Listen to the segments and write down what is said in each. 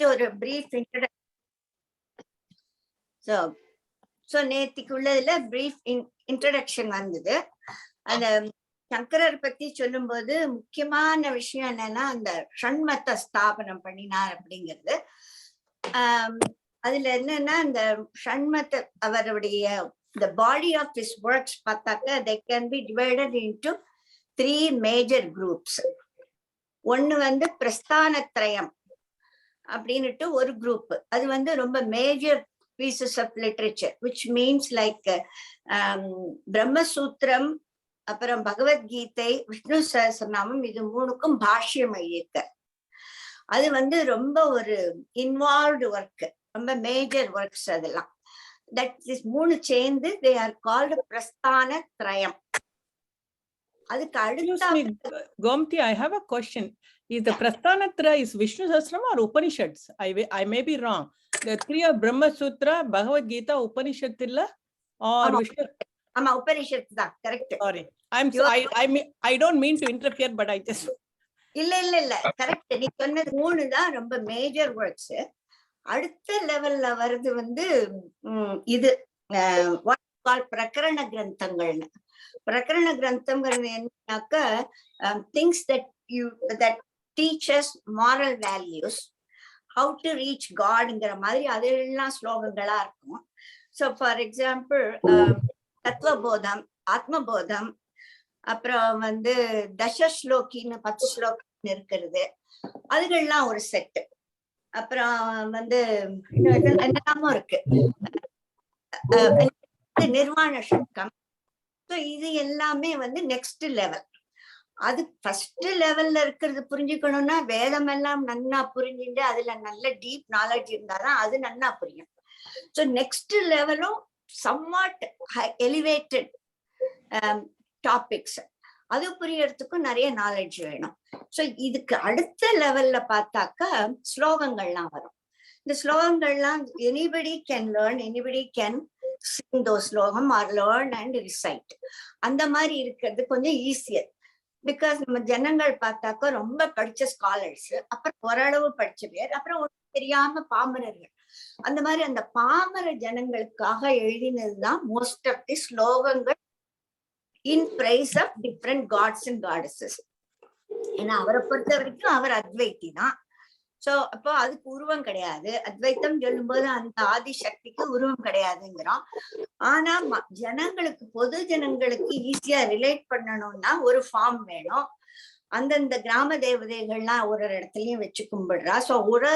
ஒரு brief introduction. So நேத்திக்கு உள்ளதுல brief introduction வந்தது. அந்த சங்கரர் பத்தி சொல்லும்போது முக்கியமான விஷயம் என்னன்னா அந்த ஷண்மத்த ஸ்தாபனம் பண்ணினார் அப்படிங்கிறது. அதுல என்னன்னா இந்த ஷண்மத்த அவருடைய the body of his works பார்த்தாக்க they can be divided into 3 major groups. ஒன்னு வந்து பிரஸ்தானத்ரயம் அப்படின்னுட்டு ஒரு குரூப். அது வந்து ரொம்ப major pieces of literature which means like Brahmasutra, அப்புறம் பகவத்கீதை, விஷ்ணு சஹஸ்ரநாமம், இது மூணுக்கும் பாஷ்யம் எழுதியிருக்க. அது வந்து ரொம்ப ஒரு இன்வால்வ்டு ஒர்க், ரொம்ப மேஜர் ஒர்க்ஸ் அதெல்லாம். தட் இஸ் மூணு சேர்ந்து they are called பிரஸ்தானத்ரயம். அதுக்கு அடுத்த Gomti, I have a question. Is the Prasthanatraya is Vishnu Sahasranam or Upanishads? I may be wrong. The 3 are Brahma Sutra, Bhagavad Gita, Upanishad illa or Vishnu? Ama Upanishad da, correct. Sorry. I don't mean to interfere, but I just இல்ல correct. நீ சொன்னது மூணு தான் ரொம்ப major works. அடுத்த லெவல்ல வருது வந்து இது பிரகரண கிரந்தங்கள்னு. பிரகரண கிரந்தம்ங்கிறது என்னன்னாக்க things that teaches moral values, how to reach Godங்கிற மாதிரி அதெல்லாம் ஸ்லோகங்களா இருக்கும். ஸோ ஃபார் எக்ஸாம்பிள் தத்துவபோதம், ஆத்மபோதம், அப்புறம் வந்து தசஸ்லோகின்னு 10 ஸ்லோகம் இருக்கிறது, அதுகள்லாம் ஒரு செட். அப்புறம் வந்து என்னெல்லாமோ இருக்கு, நிர்வாண சட்கம். ஸோ இது எல்லாமே வந்து நெக்ஸ்ட் லெவல். அது ஃபர்ஸ்ட் லெவல்ல இருக்கிறது புரிஞ்சுக்கணும்னா வேதம் எல்லாம் நன்னா புரிஞ்சுட்டு அதுல நல்ல டீப் நாலேஜ் இருந்தாதான் அது நன்னா புரியும். ஸோ நெக்ஸ்ட் லெவலும் சம்வாட் எலிவேட்டட் டாபிக்ஸ், அது புரியறதுக்கும் நிறைய நாலேஜ் வேணும். ஸோ இதுக்கு அடுத்த லெவல்ல பார்த்தாக்கா ஸ்லோகங்கள்லாம் வரும். இந்த ஸ்லோகங்கள்லாம் anybody can learn, anybody can sing those ஸ்லோகம் or learn and recite. அந்த மாதிரி இருக்கிறது கொஞ்சம் ஈஸியர். பிகாஸ் நம்ம ஜனங்கள் பார்த்தாக்கா ரொம்ப படிச்ச ஸ்காலர்ஸ், அப்புறம் ஓரளவு படிச்ச பேர், அப்புறம் ஒன்றும் தெரியாம பாமரர்கள். அந்த மாதிரி அந்த பாமர ஜனங்களுக்காக எழுதினதுதான் மோஸ்ட் ஆஃப் தி ஸ்லோகங்கள் in praise of different gods and goddesses. ஏன்னா அவரை பொறுத்த வரைக்கும் அவர் அத்வைத்தி தான். சோ அப்போ அதுக்கு உருவம் கிடையாது. அத்வைத்தம் சொல்லும்போது அந்த ஆதி சக்திக்கு உருவம் கிடையாதுங்கிறோம். ஆனா ஜனங்களுக்கு, பொது ஜனங்களுக்கு ஈஸியா ரிலேட் பண்ணணும்னா ஒரு ஃபார்ம் வேணும். அந்தந்த கிராம தேவதைகள்லாம் ஒரு இடத்துலயும் வச்சு கும்பிடுறா. சோ ஒரு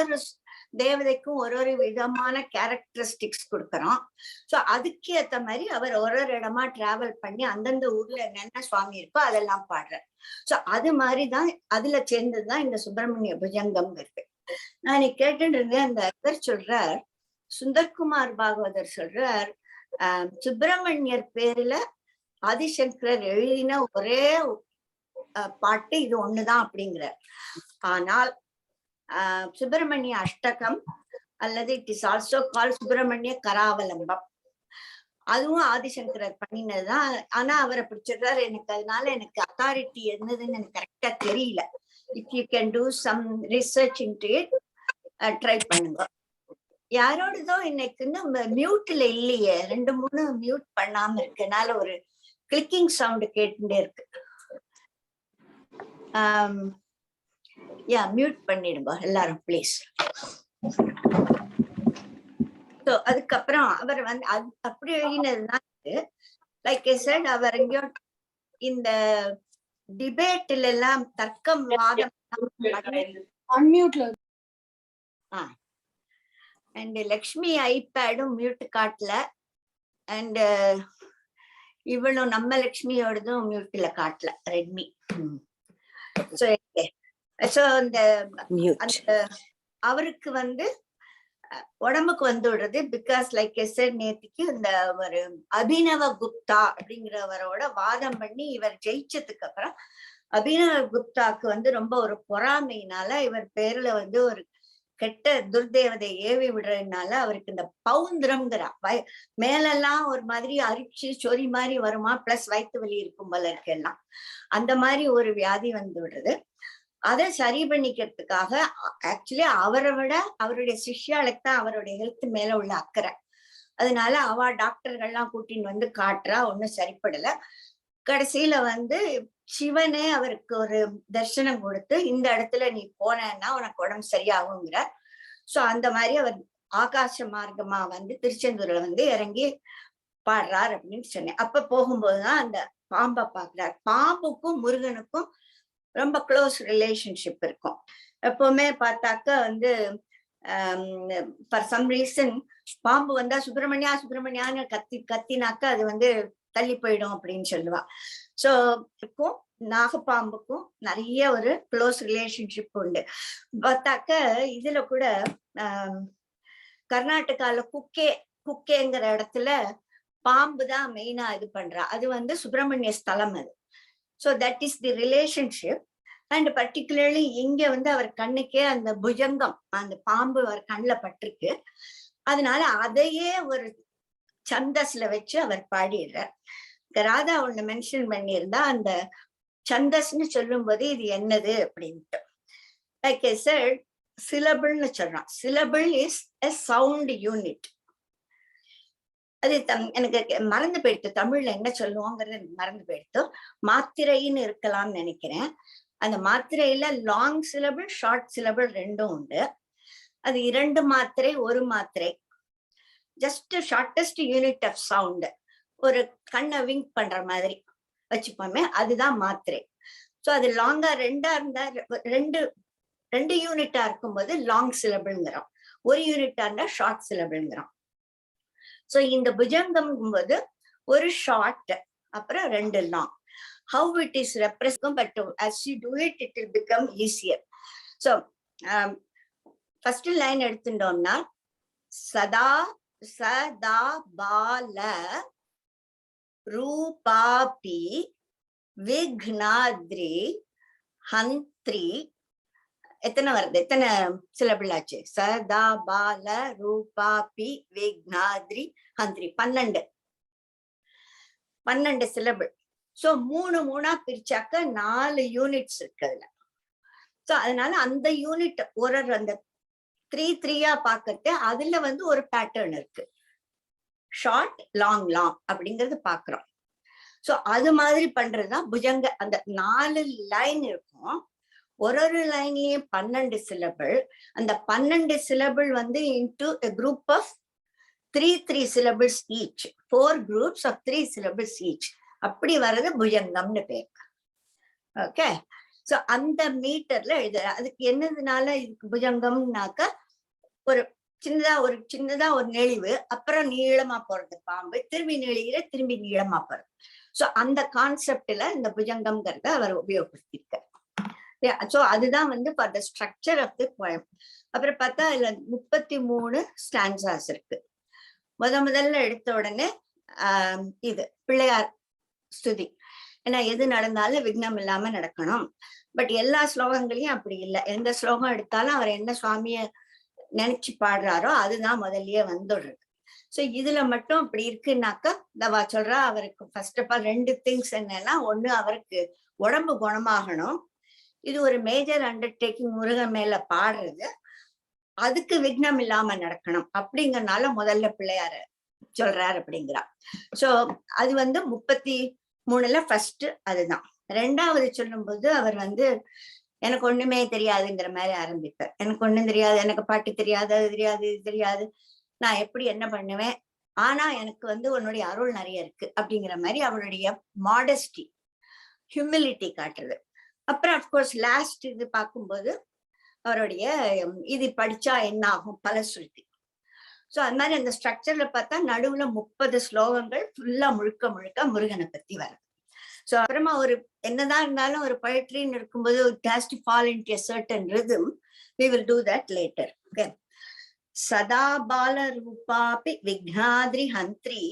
தேவதைக்கும் ஒரு விதமான கேரக்டரிஸ்டிக்ஸ் கொடுக்கறோம். சோ அதுக்கு ஏத்த மாதிரி அவர் ஒரு இடமா டிராவல் பண்ணி அந்தந்த ஊர்ல என்னென்ன சுவாமி இருக்கோ அதெல்லாம் பாடுறார். சோ அது மாதிரிதான் அதுல சேர்ந்ததுதான் இந்த சுப்பிரமணிய புஜங்கம் இருக்கு. நான் நீ கேட்டுட்டு இருந்தேன். அந்த இவர் சொல்றார், சுந்தர்குமார் பாகவதர் சொல்றார், சுப்பிரமணியர் பேர்ல ஆதிசங்கரர் எழுதின ஒரே பாட்டு இது ஒண்ணுதான் அப்படிங்கிறார். ஆனால் சுப்பிரமணிய அஷ்டகம் அல்லது it is also call Subramanya Karavalambam, அதுவும் ஆதிசங்கரர் பண்ணினதுதான். ஆனா அவரை பிடிச்சிருக்காரு. எனக்கு அதனால எனக்கு அத்தாரிட்டி என்னதுன்னு எனக்கு கரெக்டா தெரியல. If you can do some research into it, try பண்ணுங்க. யாரோடதோ இன்னைக்கு இன்னும் மியூட்ல இல்லையே, 2-3 மியூட் பண்ணாம இருக்கனால ஒரு கிளிக்கிங் சவுண்ட் கேட்டுட்டே இருக்கு. மியூட் பண்ணிடுங்க எல்லாரும் பிளீஸ். அதுக்கப்புறம் அவர் வந்து அப்படி எழுதினதுதான் லைக் ஐ செட், அவர் எங்கேயோ இந்த டிபேட்ல எல்லாம் தர்க்கம் வாதம் அண்ட் லக்ஷ்மி ஐபேடும் மியூட் காட்டல, அண்ட் இவளும் நம்ம லக்ஷ்மியோடதும் மியூட்ல காட்டல, ரெட்மி. அவருக்கு வந்து உடம்புக்கு வந்து விடுறது. பிகாஸ் லைக் ஐ செட், நேத்திக்கு இந்த ஒரு அபினவ குப்தா அப்படிங்கிறவரோட வாதம் பண்ணி இவர் ஜெயிச்சதுக்கு அப்புறம் அபினவ குப்தாக்கு வந்து ரொம்ப ஒரு பொறாமையினால இவர் பேர்ல வந்து ஒரு கெட்ட துர்தேவதை ஏவி விடுறதுனால அவருக்கு இந்த பவுந்திரம்ங்கிற மேலெல்லாம் ஒரு மாதிரி அரிச்சு சொறி மாதிரி வருமா, பிளஸ் வயிற்று வலி இருக்கும் போல இருக்கு எல்லாம், அந்த மாதிரி ஒரு வியாதி வந்து விடுறது. அதை சரி பண்ணிக்கிறதுக்காக ஆக்சுவலி அவரை விட அவருடைய சிஷ்யாளுக்கு தான் அவருடைய ஹெல்த் மேல உள்ள அக்கறை. அதனால அவ டாக்டர்கள்லாம் கூட்டின்னு வந்து காட்டுறா, ஒன்னும் சரிப்படல. கடைசியில வந்து சிவனே அவருக்கு ஒரு தரிசனம் கொடுத்து, இந்த இடத்துல நீ போனேன்னா உனக்கு உடம்பு சரியாகுங்கிற. சோ அந்த மாதிரி அவர் ஆகாச மார்க்கமா வந்து திருச்செந்தூர்ல வந்து இறங்கி பாடுறார் அப்படின்னு சொன்னேன். அப்ப போகும்போதுதான் அந்த பாம்பை பாக்குறார். பாம்புக்கும் முருகனுக்கும் ரொம்ப க்ளோஸ் ரிலேஷன்ஷிப் இருக்கும். எப்பவுமே பார்த்தாக்க வந்து ஃபார் சம் ரீசன் பாம்பு வந்தா சுப்பிரமணியா சுப்பிரமணியான்னு கத்தினாக்க அது வந்து தள்ளி போயிடும் அப்படின்னு சொல்லுவா. சோ இருக்கும் நாகப்பாம்புக்கும் நிறைய ஒரு க்ளோஸ் ரிலேஷன்ஷிப் உண்டு. பார்த்தாக்க இதுல கூட கர்நாடகால குக்கேங்கிற இடத்துல பாம்பு தான் மெயினா இது பண்றா. அது வந்து சுப்பிரமணிய ஸ்தலம் அது. So that is the relationship. And particularly இங்க வந்து அவர் கண்ணுக்கே அந்த புஜங்கம், அந்த பாம்பு அவர் கண்ணில் பட்டிருக்கு. அதனால அதையே ஒரு சந்தஸ்ல வச்சு அவர் பாடிடுறார். ராதா ஒண்ணு மென்ஷன் பண்ணியிருந்தா அந்த சந்தஸ்ன்னு சொல்லும் போது இது என்னது அப்படின்ட்டு. லைக் ஐ செட், சிலபிள்னு சொல்றான். Syllable is a sound unit. அது எனக்கு மறந்து போயிடுத்து, தமிழ்ல என்ன சொல்லுவோங்கிறது எனக்கு மறந்து போயிடுத்து. மாத்திரைன்னு இருக்கலாம்னு நினைக்கிறேன். அந்த மாத்திரையில லாங் சிலபிள் ஷார்ட் சிலபிள் ரெண்டும் உண்டு. அது 2 மாத்திரை 1 மாத்திரை, just shortest unit of sound. ஒரு கண்ணை விங்க் பண்ற மாதிரி வச்சுப்போமே, அதுதான் மாத்திரை. ஸோ அது லாங்கா 2ஆ இருந்தா 2 யூனிட்டா இருக்கும்போது லாங் சிலபிள்ங்கிறோம், 1 யூனிட்டா இருந்தா ஷார்ட் சிலபிள்ங்கிறோம். ஸோ இந்த புஜங்கம் போது ஒரு ஷார்ட் அப்புறம் 2 long. How it is represented, but as you do it, it will become easier. So first line எடுத்துட்டோம்னா சதா சதா பால ரூபாபி விக்னாத்ரி ஹந்த்ரி. எத்தனை வருது, எத்தனை சிலபிள் ஆச்சு? சதா பால ரூபாபி விக்னாத்ரி ஹந்த்ரி. 12 சிலபிள். சோ 3 பிரிச்சாக்க 4 யூனிட்ஸ் இருக்கு அதுல. சோ அதனால அந்த யூனிட் ஒரு அந்த 3 பாக்கறது, அதுல வந்து ஒரு பேட்டர்ன் இருக்கு, ஷார்ட் லாங் லாங் அப்படிங்கறது பாக்குறோம். சோ அது மாதிரி பண்றதுதான் புஜங்க. அந்த 4 லைன் இருக்கும், ஒரு லைன்லயும் 12 சிலபிள். அந்த 12 சிலபிள் வந்து into a group of 3 syllables each, 4 groups of 3 syllables each. அப்படி வர்றது புஜங்கம்னு பேர். ஓகே, சோ அந்த மீட்டர்ல எழுத. அதுக்கு என்னதுனால இதுக்கு புஜங்கம்னாக்க ஒரு சின்னதா ஒரு நெளிவு, அப்புறம் நீளமா போறது பாம்பு, திரும்பி நெளிகிற திரும்பி நீளமா போறது. சோ அந்த கான்செப்ட்ல இந்த புஜங்கம்ங்கிறத அவர் உபயோகப்படுத்திருக்கார். சோ அதுதான் வந்து for the structure of the poem. அப்புறம் பார்த்தா இதுல 33 ஸ்டான்சாஸ் இருக்கு. முதல்ல எடுத்த உடனே இது பிள்ளையார் ஸ்துதி. ஏன்னா எது நடந்தாலும் விக்னம் இல்லாம நடக்கணும். பட் எல்லா ஸ்லோகங்களையும் அப்படி இல்லை. எந்த ஸ்லோகம் எடுத்தாலும் அவர் என்ன சுவாமிய நினைச்சு பாடுறாரோ அதுதான் முதல்லயே வந்துடுறது. சோ இதுல மட்டும் அப்படி இருக்குன்னாக்கா தவா சொல்றா, அவருக்கு ஃபர்ஸ்ட் ஆஃப் ஆல் 2 திங்ஸ் என்னன்னா, ஒண்ணு அவருக்கு உடம்பு குணமாகணும். இது ஒரு மேஜர் அண்டர்டேக்கிங், முருகன் மேல பாடுறது. அதுக்கு விக்னம் இல்லாம நடக்கணும் அப்படிங்கறனால முதல்ல பிள்ளையார சொல்றாரு அப்படிங்கிறா. சோ அது வந்து 33ல ஃபர்ஸ்ட் அதுதான். 2வது சொல்லும் போது அவர் வந்து எனக்கு ஒண்ணுமே தெரியாதுங்கிற மாதிரி ஆரம்பிப்பார். எனக்கு ஒண்ணும் தெரியாது, எனக்கு பாட்டு தெரியாது, அது தெரியாது, இது தெரியாது, நான் எப்படி என்ன பண்ணுவேன், ஆனா எனக்கு வந்து உன்னுடைய அருள் நிறைய இருக்கு அப்படிங்கிற மாதிரி அவருடைய மாடஸ்டி, ஹியூமிலிட்டி காட்டுறது. அப்புறம் அப்கோர்ஸ் லாஸ்ட் இது பார்க்கும்போது அவருடைய இது படிச்சா என்ன ஆகும் பலஸ்ருதி. சோ அது மாதிரி அந்த ஸ்ட்ரக்சர்ல பார்த்தா நடுவுல 30 ஸ்லோகங்கள் ஃபுல்லா முழுக்க முருகனை பத்தி வருது. சோ அப்புறமா ஒரு என்னதான் இருந்தாலும் ஒரு பொயட்ரின்னு இருக்கும்போது it has to fall into a certain rhythm. We will do that later. Okay. சதா பால ரூபாபி விக்னாத்ரி ஹந்த்ரி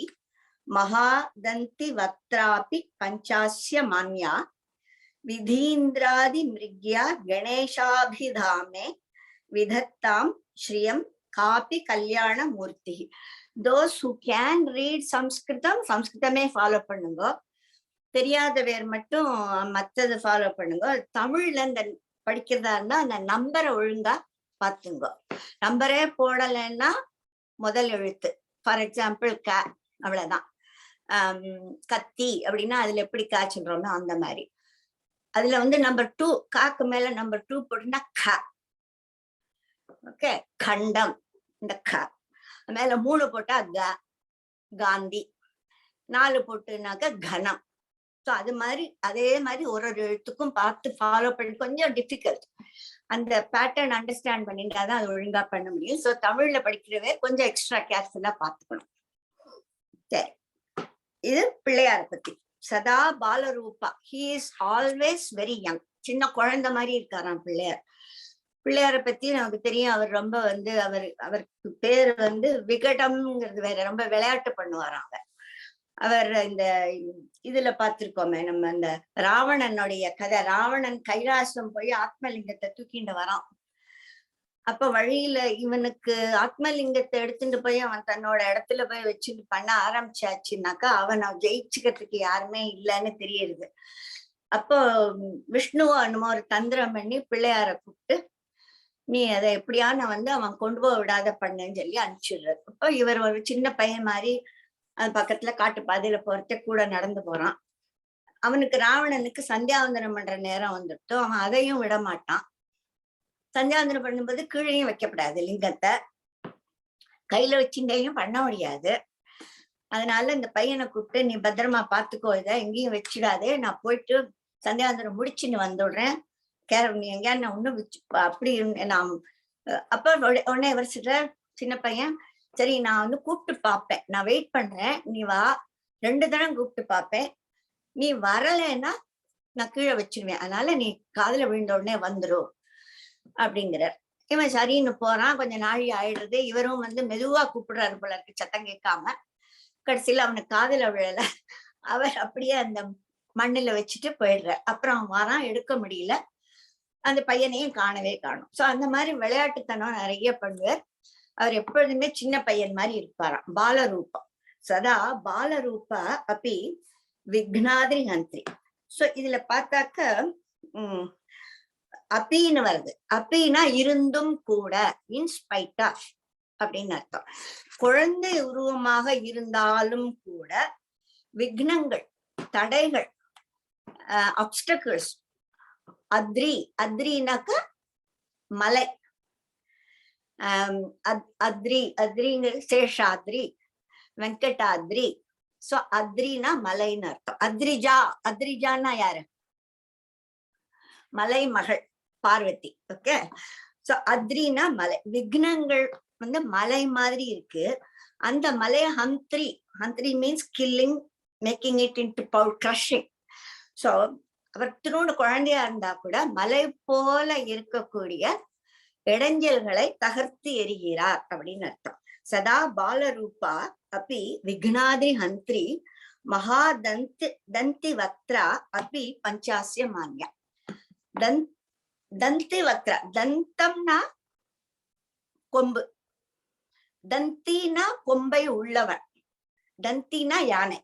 மகாதந்தி வக்த்ராபி பஞ்சாஸ்ய மான்யா விதீந்திராதி மிருக்யா கணேசாபிதாமே விதத்தாம் ஸ்ரீயம் காபி கல்யாண மூர்த்தி. தோஸ் ஹூ கேன் ரீட் சம்ஸ்கிருதமே ஃபாலோ பண்ணுங்க, தெரியாத வேர் மட்டும் மத்தது ஃபாலோ பண்ணுங்க. தமிழ்ல இந்த படிக்கிறதா இருந்தா அந்த நம்பரை ஒழுங்கா பாத்துங்க. நம்பரே போடலைன்னா முதல் எழுத்து, ஃபார் எக்ஸாம்பிள் க, அவ்வளவுதான். கத்தி அப்படின்னா அதுல எப்படி காய்ச்சுன்றோமோ அந்த மாதிரி. அதுல வந்து நம்பர் 2, காக்கு மேல நம்பர் 2 போட்டுனா க. ஓகே, கண்டம், இந்த க மேல 3 போட்டா க, காந்தி. 4 போட்டுனாக்க கனம். ஸோ அது மாதிரி அதே மாதிரி ஒரு ஒரு எழுத்துக்கும் பார்த்து ஃபாலோ பண்ணி, கொஞ்சம் டிஃபிகல்ட். அந்த பேட்டர்ன் அண்டர்ஸ்டாண்ட் பண்ணிட்டாதான் அது ஒழுங்கா பண்ண முடியும். ஸோ தமிழ்ல படிக்கிறவே கொஞ்சம் எக்ஸ்ட்ரா கேர்ஃபுல்லா பார்த்துக்கணும். சரி, இது பிள்ளையார பத்தி. சதா பாலரூபா, he is always very young. சின்ன குழந்தை மாதிரி இருக்காராம் பிள்ளையார். பிள்ளையார பத்தி நமக்கு தெரியும், அவர் ரொம்ப வந்து அவருக்கு பேர் வந்து விகடம்ங்கிறது வேற, ரொம்ப விளையாட்டு பண்ணுவாராம் அவர். அவர் இந்த இதுல பார்த்திருக்கோமே நம்ம, அந்த ராவணனுடைய கதை. ராவணன் கைலாசம் போய் ஆத்மலிங்கத்தை தூக்கிட்டு வரான். அப்ப வழியில இவனுக்கு ஆத்மலிங்கத்தை எடுத்துட்டு போய் அவன் தன்னோட இடத்துல போய் வச்சுட்டு பண்ண ஆரம்பிச்சாச்சுனாக்கா அவனை ஜெயிச்சுக்கிறதுக்கு யாருமே இல்லைன்னு தெரியுது. அப்போ விஷ்ணுவோ என்னமோ ஒரு தந்திரம் பண்ணி பிள்ளையார கூப்பிட்டு, நீ அதை எப்படியான வந்து அவன் கொண்டு போக விடாத பண்ணுன்னு சொல்லி அனுப்பிச்சிடுறாரு. அப்போ இவர் ஒரு சின்ன பையன் மாதிரி அது பக்கத்துல காட்டு பாதையில போறத கூட நடந்து போறான். அவனுக்கு ராவணனுக்கு சந்தியாவந்தனம் பண்ற நேரம் வந்துட்டோ, அவன் அதையும் விட மாட்டான். சந்தியாவந்தனம் பண்ணும்போது கீழையும் வைக்கப்படாது, லிங்கத்தை கையில வச்சுட்டையும் பண்ண முடியாது. அதனால இந்த பையனை கூப்பிட்டு, நீ பத்திரமா பாத்துக்கோ, இதை எங்கேயும் வச்சிடாதே, நான் போயிட்டு சந்தியாவந்தனம் முடிச்சுன்னு வந்துடுறேன், நீ எங்கேயா ஒண்ணு அப்படி நான். அப்ப உடனே இவர் சொல்ற, சின்ன பையன், சரி நான் வந்து கூப்பிட்டு பார்ப்பேன், நான் வெயிட் பண்றேன், நீ வா. 2 தடவை கூப்பிட்டு பார்ப்பேன், நீ வரலைன்னா நான் கீழே வச்சிருவேன், அதனால நீ காதுல விழுந்த உடனே வந்துரும் அப்படிங்கிறார். இவன் சரின்னு போறான். கொஞ்ச நாழி ஆயிடுறது. இவரும் வந்து மெதுவா கூப்பிடுறாரு போல இருக்கு, சத்தம் கேட்காம. கடைசியில அவனுக்கு காதுல விழல. அவர் அப்படியே அந்த மண்ணுல வச்சுட்டு போயிடுறார். அப்புறம் அவன் வரான், எடுக்க முடியல, அந்த பையனையும் காணவே காணும். சோ அந்த மாதிரி விளையாட்டுத்தனம் நிறைய பண்ணுவார். அவர் எப்பொழுதுமே சின்ன பையன் மாதிரி இருப்பாராம். பாலரூபா, சதா பாலரூபா அப்படி விக்னாதிரி ஹந்திரி. சோ இதுல பார்த்தாக்க அப்பின்னு வருது. அப்பின்னா இருந்தும் கூட, இன்ஸ்பைட் ஆஃப் அப்படின்னு அர்த்தம். குழந்தை உருவமாக இருந்தாலும் கூட விக்னங்கள், தடைகள், அப்டக்கிள்ஸ். அத்ரினாக்க மலை, அத்ரிங்கிறது சேஷாத்ரி, வெங்கடாத்ரி. சோ அத்ரினா மலைன்னு அர்த்தம். அத்ரிஜான்னா யாரு? மலை மகள் பார்வதி. ஓகே, சோ அத்ரினா மலை. விக்னங்கள் வந்து மலை மாதிரி இருக்கு. அந்த மலையை ஹந்திரி means killing, making it into powder, crushing. So அவர் திரும்ப குழந்தையா இருந்தா கூட மலை போல இருக்கக்கூடிய இடைஞ்சல்களை தகர்த்து எறிகிறார் அப்படின்னு அர்த்தம். சதா பாலரூபா அப்படி விக்னாதி ஹந்திரி மகாதந்தி வக்ரா அப்படி பஞ்சாசிய மான்யா. தந்தி வக்ரா, தந்தம்னா கொம்பு, தந்தினா கொம்பை உள்ளவன், தந்தினா யானை.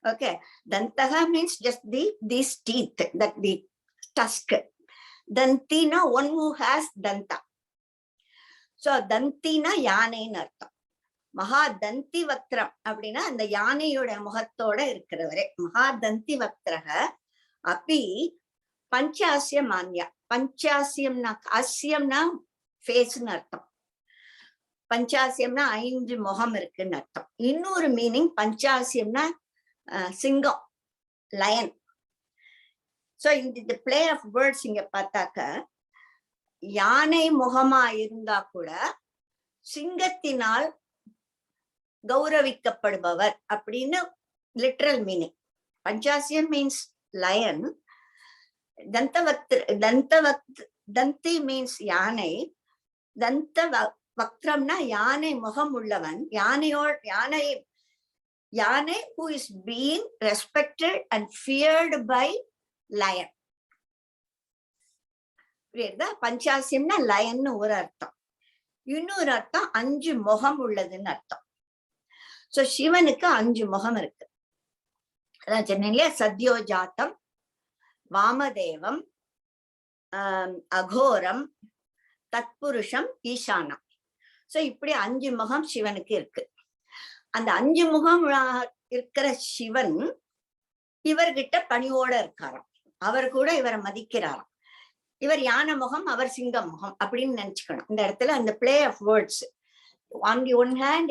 ஓகே, தந்தகா means just these teeth, that the tusk. தந்தினா ஒன் who has தந்தா. சோ தந்தினா யானைன்னு அர்த்தம். மகாதந்தி வக்ரம் அப்படின்னா அந்த யானையோட முகத்தோட இருக்கிறவரே. மகாதந்தி வக்ரக அப்படி பஞ்சாசிய மான்யா. பஞ்சாசியம்னா, அசியம்னா ஃபேஸ்ன்னு அர்த்தம். பஞ்சாசியம்னா 5 முகம் இருக்குன்னு அர்த்தம். இன்னொரு மீனிங் பஞ்சாசியம்னா சிங்கம், லயன். சோ இந்த பிளே ஆஃப் வேர்ட்ஸ் இங்க பார்த்தாக்க, யானை முகமா இருந்தா கூட சிங்கத்தினால் கௌரவிக்கப்படுபவர் அப்படின்னு லிட்ரல் மீனிங். பஞ்சாசியம் மீன்ஸ் லயன், தந்தி மீன்ஸ் யானை, தந்த வக்ரம்னா யானை முகம் உள்ளவன். யானை who is being respected and feared by lion. புரியுதா? பஞ்சாசியம்னா லயன்னு ஒரு அர்த்தம். இன்னொரு அர்த்தம் 5 முகம் உள்ளதுன்னு அர்த்தம். சோ சிவனுக்கு 5 முகம் இருக்கு. அதான் சொன்னீங்க, சத்யோஜாத்தம், வாமதேவம், அகோரம், தத்புருஷம், ஈசானம். சோ இப்படி 5 முகம் சிவனுக்கு இருக்கு. அந்த 5 முகம் இருக்கிற சிவன் இவர்கிட்ட பணிவோட இருக்காராம். அவர் கூட இவரை மதிக்கிறாராம். இவர் யானை முகம், அவர் சிங்க முகம் அப்படின்னு நினைச்சுக்கணும். இந்த இடத்துல அந்த play off words. On the one hand,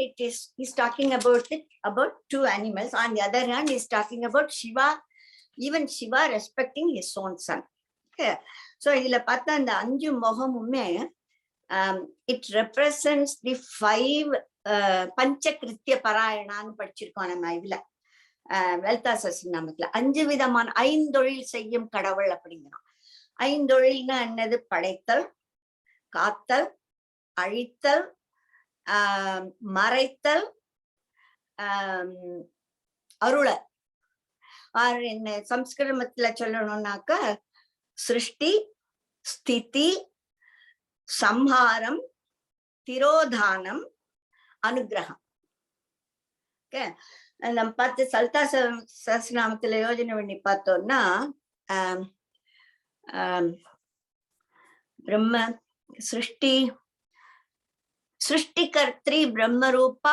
he's talking about 2 animals. On the other hand, he's talking about Shiva, even Shiva respecting his own son. Okay. So இதுல பார்த்தா அந்த 5 முகமுமே it represents the 5 பஞ்சகிருத்திய பாராயணான்னு படிச்சிருக்கோம் நம்ம இதுல லலிதா சஹஸ்ரநாமத்துல. 5 விதமான 5 தொழில் செய்யும் கடவுள் அப்படிங்கிறோம். 5 தொழில்னா என்னது? படைத்தல், காத்தல், அழித்தல், மறைத்தல், அருளல். என்ன சம்ஸ்கிருதத்துல சொல்லணும்னாக்க சிருஷ்டி, ஸ்திதி, சம்ஹாரம், திரோதானம், அனுகிரகம். நம்ம பார்த்து லலிதா சஹஸ்ரநாமத்துல யோஜனை பண்ணி பார்த்தோம்னா பிரம்ம சிருஷ்டி, சிருஷ்டிகர்த்ரி பிரம்ம ரூபா,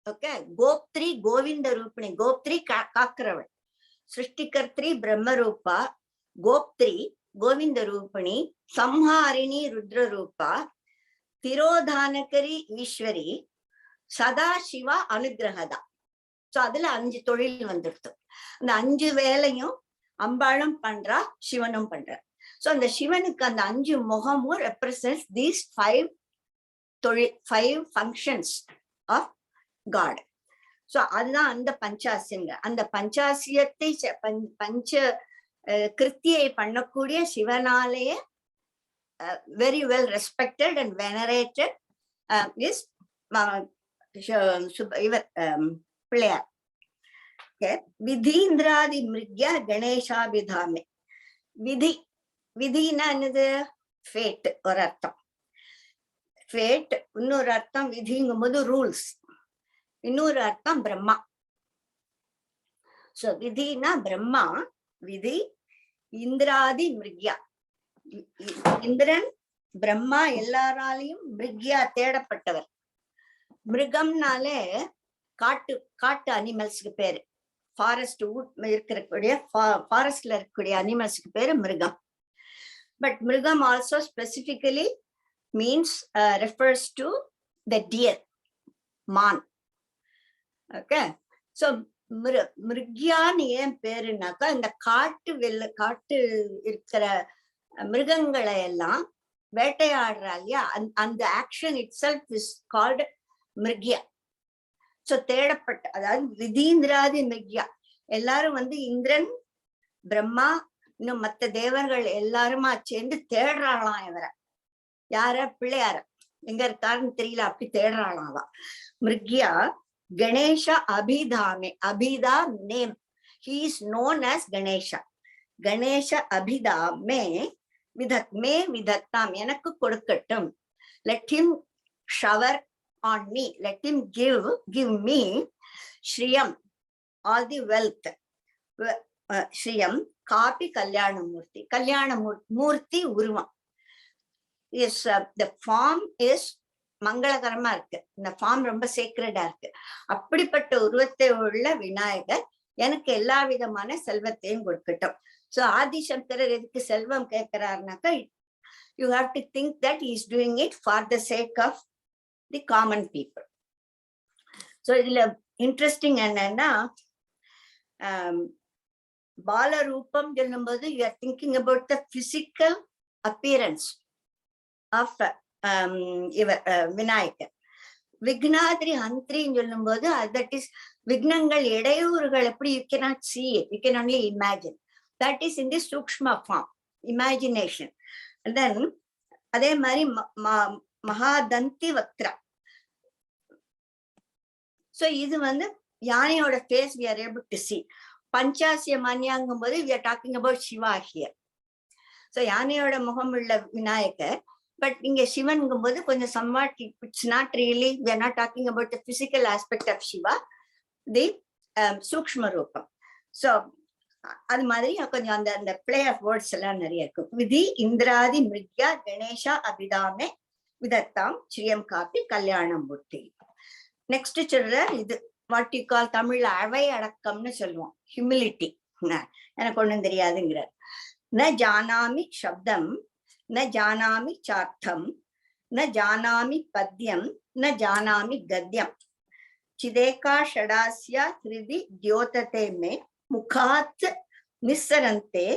ஓகே, கோப்திரி கோவிந்த ரூபிணி. கோப்திரி காக்கிறவள். சிருஷ்டிகர்த்ரி பிரம்ம ரூபா, கோப்திரி கோவிந்த ரூபிணி, சம்ஹாரிணி ருத்ர ரூபா, திரோதானகரி ஈஸ்வரி, சதா சிவா அனுகிரகதா. சோ அதுல 5 தொழில் வந்துடுது. அந்த 5 வேலையும் அம்பாளும் பண்றா, சிவனும் பண்ற. சோ அந்த சிவனுக்கு அந்த 5 முகமும் ரெப்ரசன்ட்ஸ் தீஸ் 5 தொழில், 5 functions of God. சோ அதுதான் அந்த பஞ்சாசியங்க. அந்த பஞ்சாசியத்தை பஞ்ச கிருத்தியை பண்ணக்கூடிய சிவனாலேயே very well respected and venerated is இவர் பிள்ளையார். விதீந்திராதி மிருக்யா கணேசாபிதாமே. விதி, விதினா என்னது? ஃபேட் ஒரு அர்த்தம். ஃபேட் இன்னொரு அர்த்தம். விதிங்கும் போது ரூல்ஸ். இன்னொரு அர்த்தம் பிரம்மா. சோ விதினா பிரம்மா, விதி, இந்திராதி மிருக்யா. இந்திரன், பிரம்மா எல்லாராலையும் மிருக்யா தேடப்பட்டவர். மிருகம்னாலே காட்டு அனிமல்ஸ்க்கு பேரு. ஃபாரஸ்ட் இருக்கக்கூடிய ஃபாரஸ்ட்ல இருக்கக்கூடிய அனிமல்ஸ்க்கு பேரு மிருகம். பட் மிருகம் also specifically means refers to the dear, மான். ஓகே. சோ மிருக்யான்னு ஏன் பேருனாக்கா இந்த காட்டு இருக்கிற மிருகங்களை எல்லாம் வேட்டையாடுறா இல்லையா, அந்த action itself is called மிருக்யா. சோ தேடப்பட்ட, அதாவது விதீந்திராதி மிருக்யா. எல்லாரும் இந்திரன், பிரம்மா, இன்னும் மத்த தேவர்கள் எல்லாருமா சேர்ந்து தேடுறாளாம் இவரை. யார? பிள்ளையார. எங்க இருக்காருன்னு தெரியல, அப்படி தேடுறாளாம். மிருக்யா கணேஷா அபிதாமே. அபிதா name. He is known as Ganesha. Ganesha அபிதாமே விதத்மே விதத்தாம். எனக்கு கொடுக்கட்டும். Let him shower on me. Let him give me Shriyam, all the wealth. Shriyam காப்பி கல்யாணமூர்த்தி. கல்யாணமூர்த்தி உருவம். Yes, the form is மங்களகரமா இருக்கு. இந்த ஃபார்ம் ரொம்ப சேக்ரெடா இருக்கு. அப்படிப்பட்ட உருவத்தை உள்ள விநாயகர் எனக்கு எல்லா விதமான செல்வத்தையும் கொடுக்கட்டும். சோ ஆதிசங்கரர் எதுக்கு செல்வம் கேட்கிறாருனாக்கா, you have to think that he is doing it for the sake of the common people. So இதுல இன்ட்ரெஸ்டிங் என்னன்னா, பாலரூபம் சொல்லும்போது you are thinking about the physical appearance of Vinayagar. விக்னாதிரி ஹந்திரின்னு சொல்லும் போது தட் இஸ் விக்னங்கள், இடையூறுகள் எப்படி you cannot see it, you can only imagine. That is in the சூக்ஷ்ம form, imagination. And then அதே மாதிரி மகாதந்தி வக்ரா. சோ இது யானையோட face we are able to see. பஞ்சாசிய மன்யாங்கும் போது we are talking about Shiva here. So யானையோட முகம் உள்ள விநாயகர். பட் இங்க சிவன்கும் போது கொஞ்சம் somewhat it's not really, we are not talking about the physical aspect of Shiva, the சூக்ஷ்ம ரூபம். So அது மாதிரி கொஞ்சம் அந்த அந்த பிளே ஆஃப் வேர்ட்ஸ் எல்லாம் நிறைய இருக்கும். விதி இந்திராதி மிருக்யா கணேஷா அபிதாமே விதத்தாம் ஸ்ரீயம் காப்பி கல்யாணமூர்த்தி. நெக்ஸ்ட் சொல்ற இது வாட் யூ கால் தமிழ்ல அவை அடக்கம்னு சொல்லுவோம், ஹியூமிலிட்டி. எனக்கு ஒண்ணும் தெரியாதுங்கிறார். ந ஜானாமி சப்தம் ந ஜானாமி சார்த்தம் ந ஜானாமி பத்யம் ந ஜானாமி கத்யம் சிதேகா ஷடாஸ்யா ஹிருதி தியோததே மே முகாத் நிஸ்ஸரந்தே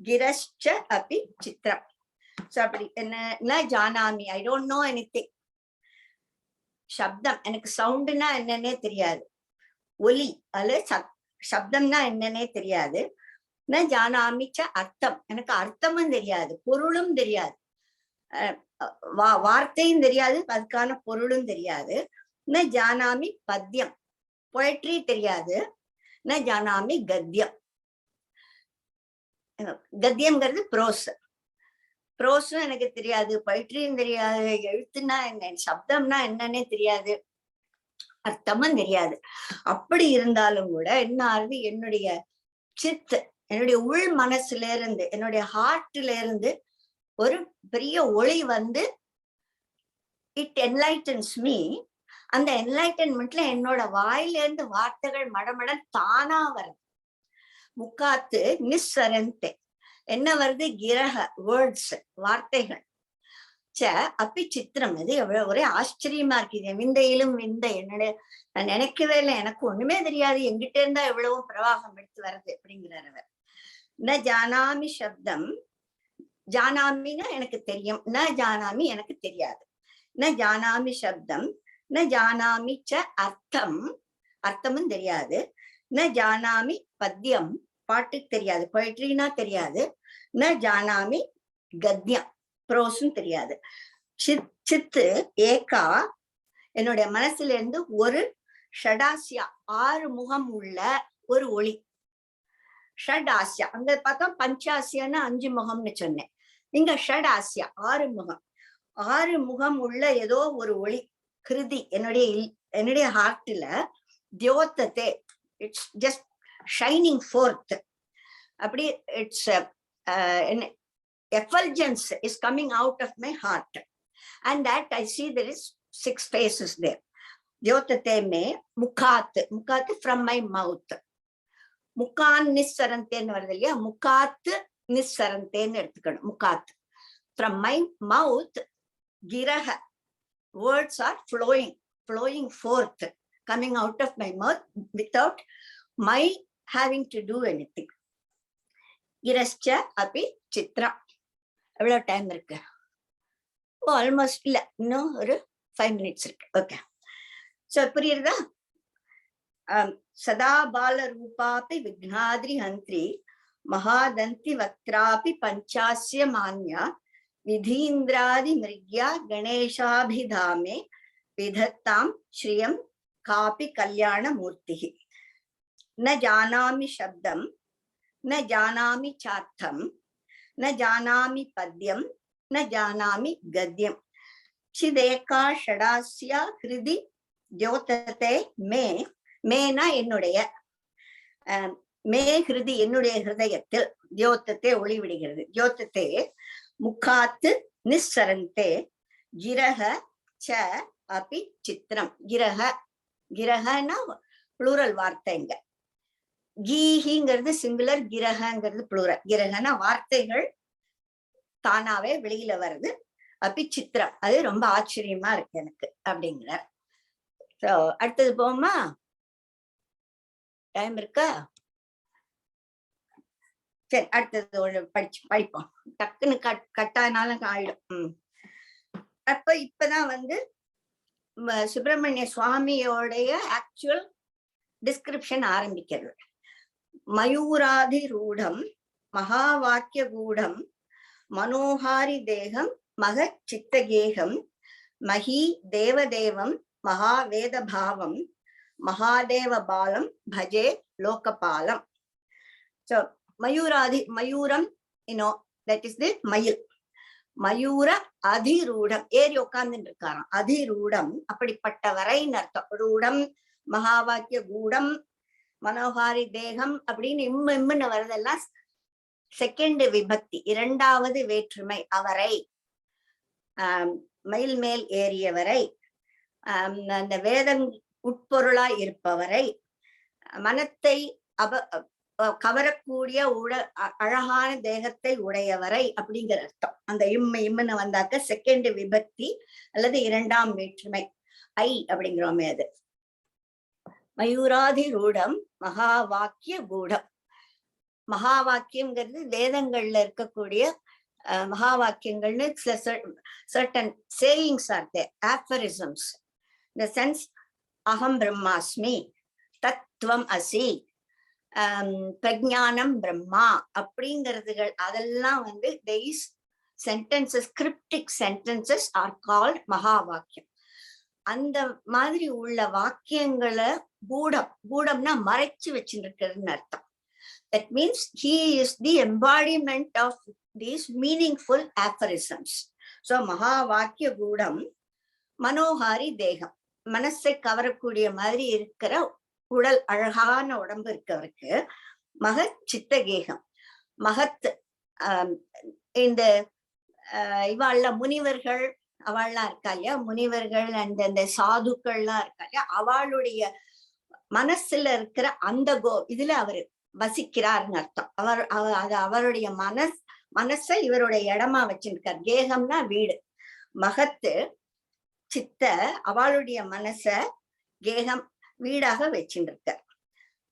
கிரஷ்ச அபி சித்ரம். சோ அப்படி என்ன ந ஜானாமி, ஐ டோன்ட் நோ எனிதிங். சப்தம், எனக்கு சவுண்டுனா என்னன்னே தெரியாது. ஒலி அல்லது சப்தம்னா என்னன்னே தெரியாது. ந ஜானாமிச்ச அர்த்தம், எனக்கு அர்த்தமும் தெரியாது, பொருளும் தெரியாது. வார்த்தையும் தெரியாது, அதுக்கான பொருளும் தெரியாது. ந ஜானாமி பத்யம், பொயட்ரி தெரியாது. ந ஜானாமி கத்யம், கத்யம்ங்கிறது ப்ரோஸ், ப்ரோஸும் எனக்கு தெரியாது, பொயட்ரியும் தெரியாது, எழுத்துனா என்ன, சப்தம்னா என்னன்னே தெரியாது, அர்த்தமும் தெரியாது. அப்படி இருந்தாலும் கூட என்ன ஆகுது, என்னுடைய சித்து, என்னுடைய உள் மனசுல இருந்து, என்னுடைய ஹார்ட்ல இருந்து ஒரு பெரிய ஒளி வந்து இட் என்லைட்டன்ஸ் மீ. அந்த என்லைட்டன்மெண்ட்ல என்னோட வாயில இருந்து வார்த்தைகள் மடமடன் தானா வருது. முக்காத்து நிஸ்ஸரந்தே, என்ன வருது, கிரக வேர்ட்ஸ், வார்த்தைகள். ச அப்பி சித்திரம், இது எவ்வளவு ஒரே ஆச்சரியமா இருக்குது. விந்தையிலும் விந்தை, என்னுடைய நான் நினைக்கவே இல்லை, எனக்கு ஒண்ணுமே தெரியாது, எங்கிட்ட இருந்தா எவ்வளவோ பிரவாகம் எடுத்து வருது அப்படிங்கிறார் அவர். ந ஜானாமி சப்தம், ஜானாமின்னா எனக்கு தெரியும், ந ஜானாமி எனக்கு தெரியாது. ந ஜானாமி சப்தம் ந ஜானாமி ச அர்த்தம், அர்த்தமும் தெரியாது. ந ஜானாமி பத்யம், பாட்டுக்கு தெரியாது, பொயட்ரினா தெரியாது. ந ஜானாமி கத்யம், ப்ரோஸும் தெரியாது. சித்து ஏகா, என்னுடைய மனசுல இருந்து ஒரு ஷடாசியா, 6 முகம் உள்ள ஒரு ஒளி. ஷடாசியா, அங்க பார்த்தா பஞ்சாசியான்னு 5 முகம்னு சொன்னேன். இங்க ஷடாசியா 6 முகம், 6 முகம் உள்ள ஏதோ ஒரு ஒளி கிருதி என்னுடைய ஹார்ட்ல தியோததே, இட்ஸ் ஜஸ்ட் ஷைனிங் ஃபோர்த். அப்படி it's effulgence is coming out of my heart, and that I see there is 6 faces there. Dyotate me mukhat, mukhat from my mouth. Mukan nissarante nu varudhu illaya, mukhat nissarante nu eduthukanum. Mukhat, from my mouth, giraha, words are flowing forth, coming out of my mouth without my having to do anything. Girascha api chitra. எவ்வளவு time இருக்கு? Almost இல்ல, இன்னும் ஒரு 5 minutes இருக்கு. Okay, so புரியுறதா? சதா பால ரூபாபி விக்னாத்ரி ஹந்திரி மகாதந்தி வக்ராபி பஞ்சாஸ்ய மான்யா விதீந்திராதி மிருக்யா கணேசாபிதாமே விதத்தாம் ஸ்ரீயம் காபி கல்யாண மூர்த்தி. ந ஜானாமி சப்தம் ந ஜானாமி சார்த்தம் न जानामि पद्यम न जानामि गद्यम சிதேகா ஷடாஸ்யா ஹிருதி தியோததே மே. மேனா என்னுடைய, மே ஹிருதி என்னுடைய ஹிருதயத்தில், தியோதத்தே ஒளி விடுகிறது. தியோதத்தே முகாத்து நிஸ்ஸரந்தே கிரக ச அபி சித்திரம். கிரக, கிரகனா புளூரல் வார்த்தைங்க. கீஹிங்கிறது சிங்குலர், கிரகங்கிறது புளூரல். கிரகனா வார்த்தைகள் தானாவே வெளியில வருது. அப்படி சித்திரம், அது ரொம்ப ஆச்சரியமா இருக்கு எனக்கு அப்படிங்கிறார். சோ அடுத்தது போமா, டைம் இருக்கா? சரி, அடுத்தது ஒண்ணு படிப்போம். டக்குன்னு கட்டானாலும் ஆயிடும். அப்ப இப்பதான் வந்து சுப்பிரமணிய சுவாமியோடைய ஆக்சுவல் டிஸ்கிரிப்ஷன் ஆரம்பிக்கிறது. மயூராதிரூடம் மகாவாக்கிய கூடம் மனோஹாரி தேகம் மக சித்தகேகம் மகி தேவதேவம் மகாவேத பாவம் மகாதேவ பாலம் பஜே லோகபாலம். So மயூரம், that is the மயில். மயூர அதிரூடம், ஏறி உட்கார்ந்துட்டு இருக்காராம். அதிரூடம் அப்படிப்பட்டவரை அர்த்தம். ரூடம் மகாவாக்கிய கூடம், மனோஹாரி தேகம் அப்படின்னு இம்முன்னு வர்றதெல்லாம் செகண்ட் விபக்தி, இரண்டாவது வேற்றுமை. அவரை, மயில் மேல் ஏறியவரை, அந்த வேதம் உட்பொருளாய் இருப்பவரை, மனத்தை கவரக்கூடிய அழகான தேகத்தை உடையவரை அப்படிங்கிற அர்த்தம். அந்த இம்முன்னு வந்தாக்க செகண்ட் விபக்தி அல்லது இரண்டாம் வேற்றுமை. ஐ அப்படிங்கிறோமே அது. மயூராதி ரூடம் மகா வாக்கிய கூடம். மகா வாக்கியம்ங்கிறது வேதங்கள்ல இருக்கக்கூடிய மகா வாக்கியங்கள்னு certain sayings are there, aphorisms. In the sense, aham brahmasmi, தத்துவம் அசி, பிரஜானம் பிரம்மா அப்படிங்கிறதுகள் அதெல்லாம் வந்து these sentences, cryptic sentences are called மகா வாக்கியம். அந்த மாதிரி உள்ள வாக்கியங்களை கூடம்னா மறைச்சு வச்சுருக்கிறதுன்னு அர்த்தம். That means he is the embodiment of these meaningful aphorisms. So மகா வாக்கிய கூடம், மனோஹாரி தேகம், மனசை கவரக்கூடிய மாதிரி இருக்கிற உடல், அழகான உடம்பு இருக்கவருக்கு. மகத் சித்தகேகம், மகத் இந்த இவாள்ல முனிவர்கள் அவள்லாம் இருக்கா இல்லையா, முனிவர்கள் அந்த சாதுக்கள்லாம் இருக்கா இல்லையா, அவளுடைய மனசுல இருக்கிற அந்த இதுல அவரு வசிக்கிறார்னு அர்த்தம். அவருடைய மனசை இவருடைய இடமா வச்சிருக்கார். கேகம்னா வீடு, மகத்து சித்த அவளுடைய மனச கேகம் வீடாக வச்சிருக்கார்.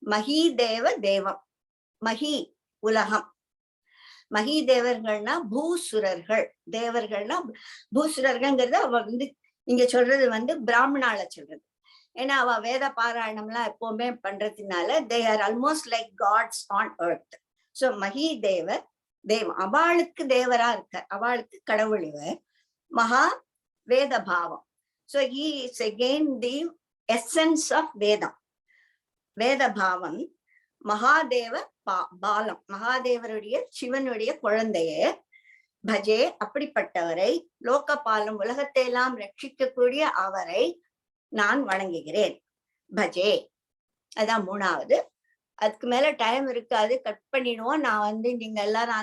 மகி தேவ தேவம், மகி உலகம், மகி தேவர்கள்னா பூசுரர்கள், தேவர்கள்னா பூசுரர்கள்ங்கிறது அவ வந்து இங்க சொல்றது வந்து பிராமணால சொல்றது. ஏன்னா அவ வேத பாராயணம்லாம் எப்பவுமே பண்றதுனால they are almost like gods on earth. So மகி தேவர் தேவம், அவளுக்கு தேவரா இருக்க, அவளுக்கு கடவுள் இவர். மகா வேத பாவம். So he is again the essence of வேதம், வேத பாவம். மகாதேவ பாலம், மகாதேவருடைய சிவனுடைய குழந்தைய. பஜே அப்படிப்பட்டவரை, லோகபாலம் உலகத்தை எல்லாம் ரட்சிக்கக்கூடிய அவரை நான் வணங்குகிறேன். பஜே, அதான் மூணாவது. அதுக்கு மேல டைம் இருக்காது, கட் பண்ணிடுவோம். நான் வந்து நீங்க எல்லாரும்